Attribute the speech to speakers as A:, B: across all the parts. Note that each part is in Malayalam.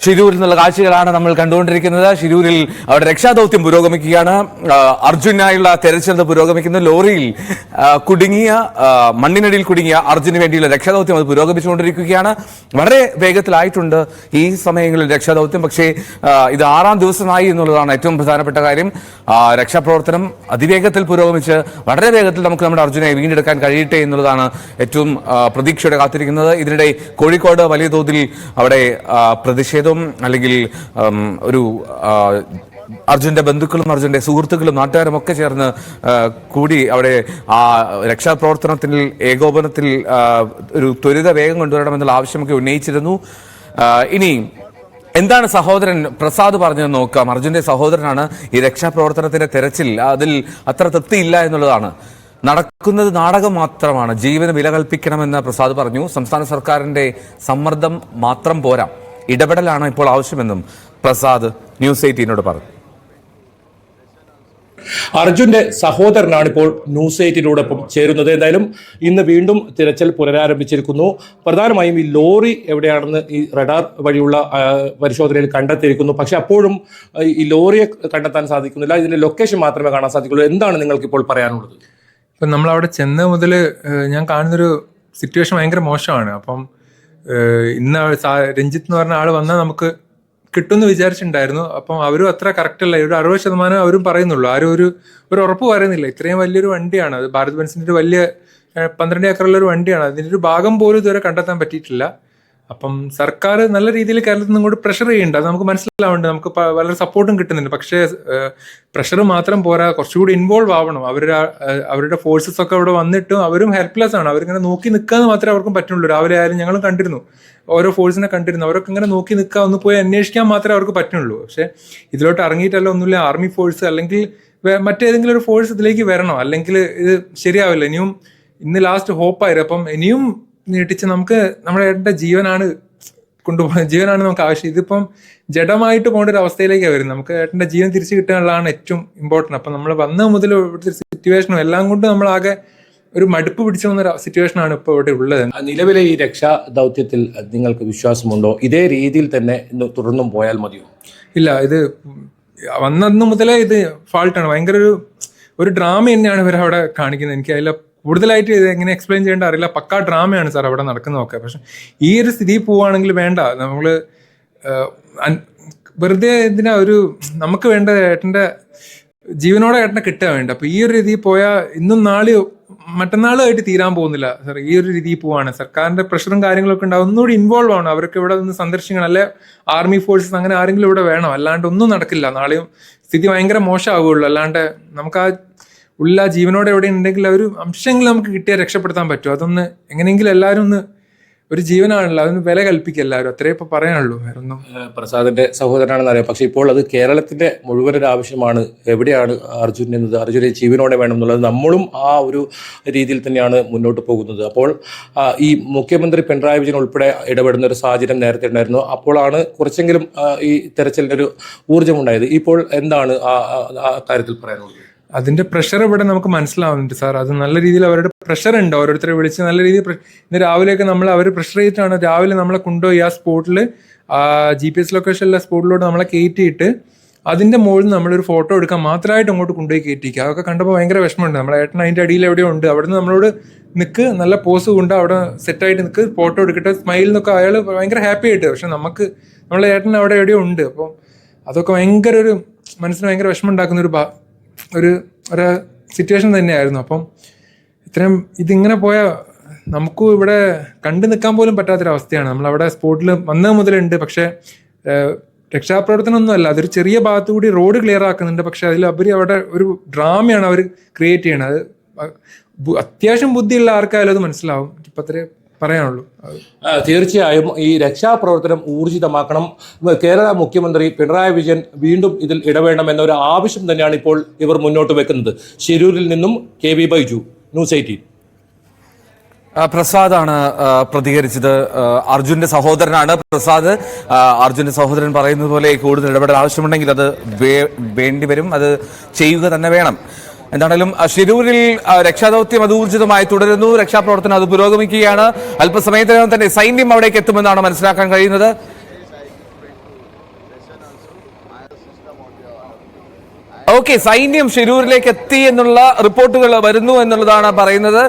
A: ഷിരൂരിൽ നിന്നുള്ള കാഴ്ചകളാണ് നമ്മൾ കണ്ടുകൊണ്ടിരിക്കുന്നത്. ഷിരൂരിൽ അവിടെ രക്ഷാദൌത്യം പുരോഗമിക്കുകയാണ്. അർജുനായുള്ള തെരച്ചിൽ പുരോഗമിക്കുന്ന ലോറിയിൽ കുടുങ്ങിയ മണ്ണിനടിയിൽ കുടുങ്ങിയ അർജുന് വേണ്ടിയുള്ള രക്ഷാദൌത്യം അത് പുരോഗമിച്ചുകൊണ്ടിരിക്കുകയാണ്. വളരെ വേഗത്തിലായിട്ടുണ്ട് ഈ സമയങ്ങളിൽ രക്ഷാദൌത്യം. പക്ഷേ ഇത് 6ാം ദിവസമായി എന്നുള്ളതാണ് ഏറ്റവും പ്രധാനപ്പെട്ട കാര്യം. രക്ഷാപ്രവർത്തനം അതിവേഗത്തിൽ പുരോഗമിച്ച് വളരെ വേഗത്തിൽ നമുക്ക് നമ്മുടെ അർജുനെ വീണ്ടെടുക്കാൻ കഴിയട്ടെ എന്നുള്ളതാണ് ഏറ്റവും പ്രതീക്ഷയോടെ കാത്തിരിക്കുന്നത്. ഇതിനിടെ കോഴിക്കോട് വലിയ തോതിൽ അവിടെ പ്രതിഷേധവും അല്ലെങ്കിൽ ഒരു അർജുന്റെ ബന്ധുക്കളും അർജുന്റെ സുഹൃത്തുക്കളും നാട്ടുകാരും ഒക്കെ ചേർന്ന് കൂടി അവിടെ ആ രക്ഷാപ്രവർത്തനത്തിൽ ഏകോപനത്തിൽ ഒരു ത്വരിത വേഗം കൊണ്ടുവരണമെന്നുള്ള ആവശ്യമൊക്കെ ഉന്നയിച്ചിരുന്നു. ഇനി എന്താണ് സഹോദരൻ പ്രസാദ് പറഞ്ഞതെന്ന് നോക്കാം. അർജുന്റെ സഹോദരനാണ്. ഈ രക്ഷാപ്രവർത്തനത്തിന്റെ തെരച്ചിൽ അതിൽ അത്ര തൃപ്തിയില്ല എന്നുള്ളതാണ്. നടക്കുന്നത് നാടകം മാത്രമാണ്, ജീവന് വില കൽപ്പിക്കണമെന്ന് പ്രസാദ് പറഞ്ഞു. സംസ്ഥാന സർക്കാരിന്റെ സമ്മർദ്ദം മാത്രം പോരാ, ഇടപെടലാണ് ഇപ്പോൾ ആവശ്യമെന്നും പ്രസാദ് ന്യൂസ് 18 പറഞ്ഞു.
B: അർജുന്റെ സഹോദരനാണ് ഇപ്പോൾ ന്യൂസ് 18 ചേരുന്നത്. എന്തായാലും ഇന്ന് വീണ്ടും തിരച്ചിൽ പുനരാരംഭിച്ചിരിക്കുന്നു. പ്രധാനമായും ഈ ലോറി എവിടെയാണെന്ന് ഈ റഡാർ വഴിയുള്ള പരിശോധനയിൽ കണ്ടെത്തിയിരിക്കുന്നു. പക്ഷെ അപ്പോഴും ഈ ലോറിയെ കണ്ടെത്താൻ സാധിക്കുന്നില്ല. ഇതിന്റെ ലൊക്കേഷൻ മാത്രമേ കാണാൻ സാധിക്കുള്ളൂ. എന്താണ് നിങ്ങൾക്ക് ഇപ്പോൾ പറയാനുള്ളത്?
C: ഇപ്പം നമ്മളവിടെ ചെന്ന മുതൽ ഞാൻ കാണുന്നൊരു സിറ്റുവേഷൻ ഭയങ്കര മോശമാണ്. അപ്പം ഇന്ന് രഞ്ജിത്ത് എന്ന് പറഞ്ഞ ആൾ വന്നാൽ നമുക്ക് കിട്ടുമെന്ന് വിചാരിച്ചിട്ടുണ്ടായിരുന്നു. അപ്പം അവരും അത്ര കറക്റ്റ് അല്ല, ഒരു 60% അവരും പറയുന്നുള്ളൂ. ആരും ഒരു ഉറപ്പ് പറയുന്നില്ല. ഇത്രയും വലിയൊരു വണ്ടിയാണ് അത്, ഭാരത് ബെൻസിന്റെ ഒരു വലിയ 12 ഏക്കറുള്ള ഒരു വണ്ടിയാണ്. അതിൻ്റെ ഒരു ഭാഗം പോലും ഇതുവരെ കണ്ടെത്താൻ പറ്റിയിട്ടില്ല. അപ്പം സർക്കാർ നല്ല രീതിയിൽ കേരളത്തിൽ നിന്ന് ഇങ്ങോട്ട് പ്രഷർ ചെയ്യുന്നുണ്ട്. അത് നമുക്ക് മനസ്സിലാവുന്നുണ്ട്. നമുക്ക് വളരെ സപ്പോർട്ടും കിട്ടുന്നുണ്ട്. പക്ഷേ പ്രഷർ മാത്രം പോരാ, കുറച്ചുകൂടി ഇൻവോൾവ് ആവണം. അവരുടെ ഫോഴ്സസ് ഒക്കെ അവിടെ വന്നിട്ടും അവരും ഹെൽപ്ലെസ് ആണ്. അവരിങ്ങനെ നോക്കി നിൽക്കാന്ന് മാത്രമേ അവർക്കും പറ്റുള്ളൂ. രാവിലെ ആയാലും ഞങ്ങളും കണ്ടിരുന്നു, ഓരോ ഫോഴ്സിനെ കണ്ടിരുന്നു. അവരൊക്കെ ഇങ്ങനെ നോക്കി നിൽക്കുക, ഒന്ന് പോയി അന്വേഷിക്കാൻ മാത്രമേ അവർക്ക് പറ്റുള്ളൂ. പക്ഷെ ഇതിലോട്ട് ഇറങ്ങിയിട്ടല്ല ഒന്നുമില്ല ആർമി ഫോഴ്സ് അല്ലെങ്കിൽ മറ്റേതെങ്കിലും ഒരു ഫോഴ്സ് ഇതിലേക്ക് വരണം, അല്ലെങ്കിൽ ഇത് ശരിയാവില്ല. ഇനിയും ഇന്ന് ലാസ്റ്റ് ഹോപ്പായിരുന്നു. അപ്പം ഇനിയും നീട്ടിച്ച് നമുക്ക് നമ്മുടെ ഏട്ടൻ്റെ ജീവനാണ് നമുക്ക് ആവശ്യം. ഇതിപ്പം ജഡമായിട്ട് പോകേണ്ട ഒരു അവസ്ഥയിലേക്കാണ് വരുന്നത്. നമുക്ക് ഏട്ടൻ്റെ ജീവൻ തിരിച്ചു കിട്ടാനുള്ളതാണ് ഏറ്റവും ഇമ്പോർട്ടൻറ്റ്. അപ്പം നമ്മൾ വന്ന മുതൽ ഇവിടുത്തെ സിറ്റുവേഷനും എല്ലാം കൊണ്ട് നമ്മളാകെ ഒരു മടുപ്പ് പിടിച്ചു വന്ന സിറ്റുവേഷനാണ് ഇപ്പോൾ ഇവിടെ ഉള്ളത്.
B: നിലവിലെ ഈ രക്ഷാ ദൗത്യത്തിൽ നിങ്ങൾക്ക് വിശ്വാസമുണ്ടോ? ഇതേ രീതിയിൽ തന്നെ തുടർന്നും പോയാൽ മതിയോ?
C: ഇല്ല, ഇത് വന്നന്ന് മുതലേ ഇത് ഫാൾട്ടാണ്. ഭയങ്കര ഒരു ഡ്രാമ തന്നെയാണ് ഇവരവിടെ കാണിക്കുന്നത്. എനിക്ക് അതിൽ കൂടുതലായിട്ട് ഇത് എങ്ങനെ എക്സ്പ്ലെയിൻ ചെയ്യേണ്ട അറിയില്ല. പക്കാ ഡ്രാമയാണ് സാർ അവിടെ നടക്കുന്നതൊക്കെ. പക്ഷെ ഈ ഒരു സ്ഥിതി പോവുകയാണെങ്കിൽ വേണ്ട, നമ്മള് വെറുതെ എന്തിനാ നമുക്ക് വേണ്ട ഏട്ടൻ്റെ ജീവനോടെ ഏട്ടനെ കിട്ടാൻ വേണ്ട. അപ്പൊ ഈ ഒരു രീതിയിൽ പോയാൽ ഇന്നും മറ്റന്നാളുമായിട്ട് തീരാൻ പോകുന്നില്ല സാർ. ഈ ഒരു രീതിയിൽ പോവാണ്. സർക്കാരിന്റെ പ്രഷറും കാര്യങ്ങളൊക്കെ ഉണ്ടാവും. ഒന്നുകൂടി ഇൻവോൾവ് ആണ്. അവർക്ക് ഇവിടെ നിന്ന് സന്ദർശിക്കണം, അല്ലെ ആർമി ഫോഴ്സസ് അങ്ങനെ ആരെങ്കിലും ഇവിടെ വേണം. അല്ലാണ്ട് ഒന്നും നടക്കില്ല. നാളെയും സ്ഥിതി ഭയങ്കര മോശമാവുകയുള്ളൂ. അല്ലാണ്ട് നമുക്ക് ഉള്ള ജീവനോടെ എവിടെ ഉണ്ടെങ്കിൽ ഒരു അംശമെങ്കിലും നമുക്ക് കിട്ടിയാൽ രക്ഷപ്പെടുത്താൻ പറ്റും. അതൊന്ന് എങ്ങനെയെങ്കിലും എല്ലാവരും ഒന്ന്, ഒരു ജീവനാണല്ലോ, അതിന് വില കൽപ്പിക്കുക എല്ലാവരും. അത്രേ ഇപ്പൊ പറയാനുള്ളൂ. വേറൊന്നും.
B: പ്രസാദിന്റെ സഹോദരനാണെന്ന് അറിയാം. പക്ഷെ ഇപ്പോൾ അത് കേരളത്തിന്റെ മുഴുവനൊരു ആവശ്യമാണ്. എവിടെയാണ് അർജുൻ എന്നത്, അർജുനെ ജീവനോടെ വേണം എന്നുള്ളത് നമ്മളും ആ ഒരു രീതിയിൽ തന്നെയാണ് മുന്നോട്ട് പോകുന്നത്. അപ്പോൾ ഈ മുഖ്യമന്ത്രി പിണറായി വിജയൻ ഉൾപ്പെടെ ഇടപെടുന്ന ഒരു സാഹചര്യം നേരത്തെ ഉണ്ടായിരുന്നു. അപ്പോഴാണ് കുറച്ചെങ്കിലും ഈ തെരച്ചിലിന്റെ ഒരു ഊർജ്ജമുണ്ടായത്. ഇപ്പോൾ എന്താണ് ആ കാര്യത്തിൽ പറയാനുള്ളത്?
C: അതിന്റെ പ്രഷർ ഇവിടെ നമുക്ക് മനസ്സിലാവുന്നുണ്ട് സാർ. അത് നല്ല രീതിയിൽ അവരുടെ പ്രഷർ ഉണ്ട്. ഓരോരുത്തരെ വിളിച്ച് നല്ല രീതിയിൽ ഇന്ന് രാവിലെയൊക്കെ അവർ പ്രഷർ ചെയ്തിട്ടാണ് രാവിലെ നമ്മളെ കൊണ്ടുപോയി ആ സ്പോട്ടിൽ GPS ലൊക്കേഷനിലെ സ്പോട്ടിലോട്ട് നമ്മളെ കയറ്റിയിട്ട് അതിന്റെ മുകളിൽ നമ്മളൊരു ഫോട്ടോ എടുക്കാൻ മാത്രമായിട്ട് അങ്ങോട്ട് കൊണ്ടുപോയി കയറ്റിക്കുക. അതൊക്കെ കണ്ടപ്പോൾ ഭയങ്കര വിഷമമുണ്ട്. നമ്മളെ ഏട്ടൻ അതിന്റെ അടിയിൽ എവിടെയോ ഉണ്ട്. അവിടുന്ന് നമ്മളോട് നിൽക്ക്, നല്ല പോസ് കൊണ്ട് അവിടെ സെറ്റായിട്ട് നിൽക്ക്, ഫോട്ടോ എടുക്കട്ടെ, സ്മൈൽ എന്നൊക്കെ അയാൾ ഭയങ്കര ഹാപ്പി ആയിട്ട്. പക്ഷെ നമ്മളെ ഏട്ടൻ അവിടെ എവിടെയോ ഉണ്ട്. അപ്പം അതൊക്കെ ഭയങ്കര ഒരു മനസ്സിന് ഭയങ്കര വിഷമം ഉണ്ടാക്കുന്ന ഒരു സിറ്റുവേഷൻ തന്നെയായിരുന്നു. അപ്പം ഇത്രയും ഇതിങ്ങനെ പോയാൽ നമുക്കും ഇവിടെ കണ്ടു നിൽക്കാൻ പോലും പറ്റാത്തൊരവസ്ഥയാണ്. നമ്മളവിടെ സ്പോട്ടിൽ വന്നത് മുതലുണ്ട്. പക്ഷെ രക്ഷാപ്രവർത്തനമൊന്നുമല്ല, അതൊരു ചെറിയ ഭാഗത്തു കൂടി റോഡ് ക്ലിയർ ആക്കുന്നുണ്ട്. പക്ഷെ അതിൽ അവിടെ ഒരു ഡ്രാമയാണ് അവർ ക്രിയേറ്റ് ചെയ്യണത്. അത് അത്യാവശ്യം ബുദ്ധിയുള്ള ആർക്കായാലും അത് മനസ്സിലാവും. ഇപ്പം അത്രേ പറയാനുള്ളൂ.
B: തീർച്ചയായും ഈ രക്ഷാപ്രവർത്തനം ഊർജിതമാക്കണം. കേരള മുഖ്യമന്ത്രി പിണറായി വിജയൻ വീണ്ടും ഇതിൽ ഇടപെടണം എന്നൊരു ആവശ്യം തന്നെയാണ് ഇപ്പോൾ ഇവർ മുന്നോട്ട് വെക്കുന്നത്. ശിരൂരിൽ നിന്നും KB ബൈജു, ന്യൂസ് 18.
A: പ്രസാദാണ് പ്രതികരിച്ചത്. അർജുന്റെ സഹോദരനാണ് പ്രസാദ്. അർജുന്റെ സഹോദരൻ പറയുന്നത് പോലെ കൂടുതൽ ഇടപെടൽ ആവശ്യമുണ്ടെങ്കിൽ അത് വേണ്ടിവരും, അത് ചെയ്യുക തന്നെ വേണം. എന്താണെങ്കിലും ശിരൂരിൽ രക്ഷാദൌത്യം അത് ഊർജിതമായി തുടരുന്നു. രക്ഷാപ്രവർത്തനം അത് പുരോഗമിക്കുകയാണ്. അല്പസമയത്തിനകം തന്നെ സൈന്യം അവിടേക്ക് എത്തുമെന്നാണ് മനസ്സിലാക്കാൻ കഴിയുന്നത്. ഓക്കെ, സൈന്യം ഷിരൂരിലേക്ക് എത്തി എന്നുള്ള റിപ്പോർട്ടുകൾ വരുന്നു എന്നുള്ളതാണ് പറയുന്നത്.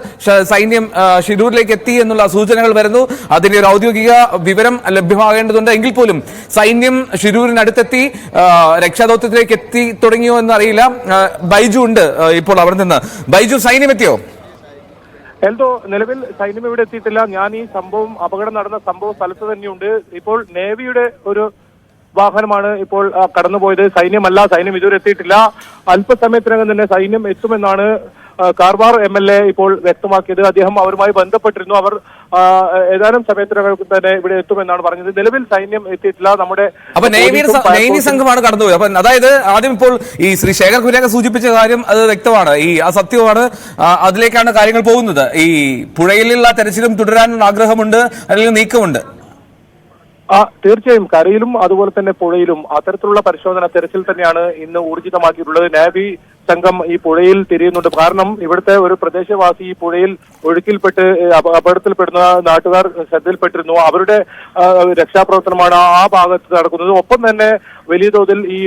A: സൈന്യം ഷിരൂരിലേക്ക് എത്തി എന്നുള്ള സൂചനകൾ വരുന്നു. അതിന്റെ ഒരു ഔദ്യോഗിക വിവരം ലഭ്യമാകേണ്ടതുണ്ട്. എങ്കിൽ പോലും സൈന്യം ഷിരൂരിനടുത്തെത്തി രക്ഷാദൌത്യത്തിലേക്ക് എത്തി തുടങ്ങിയോ എന്നറിയില്ല. ബൈജു ഉണ്ട് ഇപ്പോൾ അവിടെ നിന്ന്. ബൈജു, സൈന്യം എത്തിയോ?
D: എൽദോ, നിലവിൽ സൈന്യം ഇവിടെ എത്തിയിട്ടില്ല. ഞാൻ ഈ സംഭവം, അപകടം നടന്ന സംഭവ സ്ഥലത്ത് തന്നെയുണ്ട്. ഇപ്പോൾ നേവിയുടെ ഒരു വാഹനമാണ് ഇപ്പോൾ കടന്നുപോയത്. സൈന്യമല്ല, സൈന്യം ഇതുവരെ എത്തിയിട്ടില്ല. അല്പസമയത്തിനകം തന്നെ സൈന്യം എത്തുമെന്നാണ് കാർവാർ MLA ഇപ്പോൾ വ്യക്തമാക്കിയത്. അദ്ദേഹം അവരുമായി ബന്ധപ്പെട്ടിരുന്നു. അവർ ഏതാനും സമയത്തിനകം തന്നെ ഇവിടെ എത്തുമെന്നാണ് പറഞ്ഞത്. നിലവിൽ സൈന്യം എത്തിയിട്ടില്ല. നമ്മുടെ
A: നേവി സംഘമാണ് കടന്നുപോയത്. അപ്പൊ അതായത് ആദ്യം ഇപ്പോൾ ഈ ശ്രീ ശേഖർ കുര്യാക്ക സൂചിപ്പിച്ച കാര്യം അത് വ്യക്തമാണ്, സത്യമാണ്. അതിലേക്കാണ് കാര്യങ്ങൾ പോകുന്നത്. ഈ പുഴയിലുള്ള തെരച്ചിലും തുടരാനുള്ള ആഗ്രഹമുണ്ട്, അല്ലെങ്കിൽ നീക്കമുണ്ട്.
D: തീർച്ചയായും കരയിലും അതുപോലെ തന്നെ പുഴയിലും അത്തരത്തിലുള്ള പരിശോധന, തെരച്ചിൽ തന്നെയാണ് ഇന്ന് ഊർജിതമാക്കിയിട്ടുള്ളത്. നേവി സംഘം ഈ പുഴയിൽ തിരിയുന്നുണ്ട്. കാരണം ഇവിടുത്തെ ഒരു പ്രദേശവാസി ഈ പുഴയിൽ ഒഴുക്കിൽപ്പെട്ട് അപകടത്തിൽപ്പെടുന്ന നാട്ടുകാർ ശ്രദ്ധയിൽപ്പെട്ടിരുന്നു. അവരുടെ രക്ഷാപ്രവർത്തനമാണ് ആ ഭാഗത്ത് നടക്കുന്നത്. ഒപ്പം തന്നെ വലിയ തോതിൽ ഈ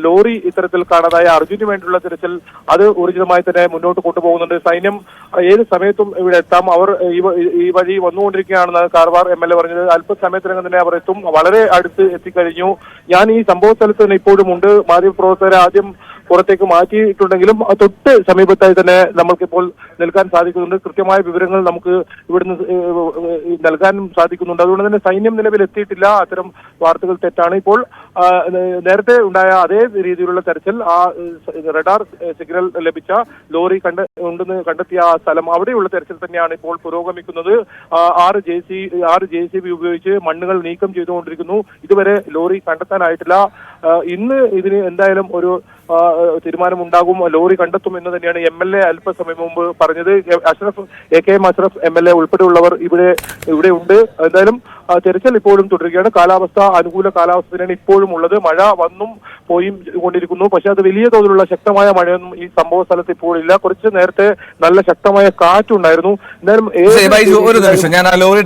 D: ലോറി ഇത്തരത്തിൽ കാണാതായ അർജുന് വേണ്ടിയുള്ള തിരച്ചിൽ അത് ഊർജിതമായി തന്നെ മുന്നോട്ട് കൊണ്ടുപോകുന്നുണ്ട്. സൈന്യം ഏത് സമയത്തും ഇവിടെ എത്താം. അവർ ഈ വഴി വന്നുകൊണ്ടിരിക്കുകയാണെന്ന് കാർവാർ MLA പറഞ്ഞത്. അല്പസമയത്തിനകം തന്നെ അവർ എത്തും. വളരെ അടുത്ത് എത്തിക്കഴിഞ്ഞു. ഞാൻ ഈ സംഭവ സ്ഥലത്ത് തന്നെ ഇപ്പോഴും ഉണ്ട്. മാധ്യമപ്രവർത്തകരെ ആദ്യം പുറത്തേക്ക് മാറ്റിയിട്ടുണ്ടെങ്കിലും തൊട്ട് സമീപത്തായി തന്നെ നമ്മൾക്കിപ്പോൾ നിൽക്കാൻ സാധിക്കുന്നുണ്ട്. കൃത്യമായ വിവരങ്ങൾ നമുക്ക് ഇവിടുന്ന് നൽകാനും സാധിക്കുന്നുണ്ട്. അതുകൊണ്ട് തന്നെ സൈന്യം നിലവിൽ എത്തിയിട്ടില്ല. അത്തരം വാർത്തകൾ തെറ്റാണ്. ഇപ്പോൾ നേരത്തെ ഉണ്ടായ അതേ രീതിയിലുള്ള തെരച്ചിൽ, ആ റഡാർ സിഗ്നൽ ലഭിച്ച ലോറി ഉണ്ടെന്ന് കണ്ടെത്തിയ ആ സ്ഥലം, അവിടെയുള്ള തെരച്ചിൽ തന്നെയാണ് ഇപ്പോൾ പുരോഗമിക്കുന്നത്. 6 JCB ഉപയോഗിച്ച് മണ്ണുകൾ നീക്കം ചെയ്തുകൊണ്ടിരിക്കുന്നു. ഇതുവരെ ലോറി കണ്ടെത്താനായിട്ടില്ല. ഇന്ന് ഇതിന് എന്തായാലും ഒരു തീരുമാനമുണ്ടാകും. ലോറി കണ്ടെത്തും എന്ന് തന്നെയാണ് MLA അല്പസമയം മുമ്പ് പറഞ്ഞത്. AKM അഷ്റഫ് MLA ഉൾപ്പെടെയുള്ളവർ ഇവിടെ ഉണ്ട്. എന്തായാലും തെരച്ചിൽ ഇപ്പോഴും തുടരുകയാണ്. കാലാവസ്ഥ അനുകൂല കാലാവസ്ഥ തന്നെയാണ് ഇപ്പോഴും ഉള്ളത്. മഴ വന്നും പോയും കൊണ്ടിരിക്കുന്നു. പക്ഷെ അത് വലിയ തോതിലുള്ള ശക്തമായ മഴയൊന്നും ഈ സംഭവ സ്ഥലത്ത് ഇപ്പോൾ ഇല്ല. കുറച്ച് നേരത്തെ നല്ല ശക്തമായ കാറ്റുണ്ടായിരുന്നു. എന്തായാലും
A: ഒരു നിമിഷം, ഞാൻ ആ ലോറി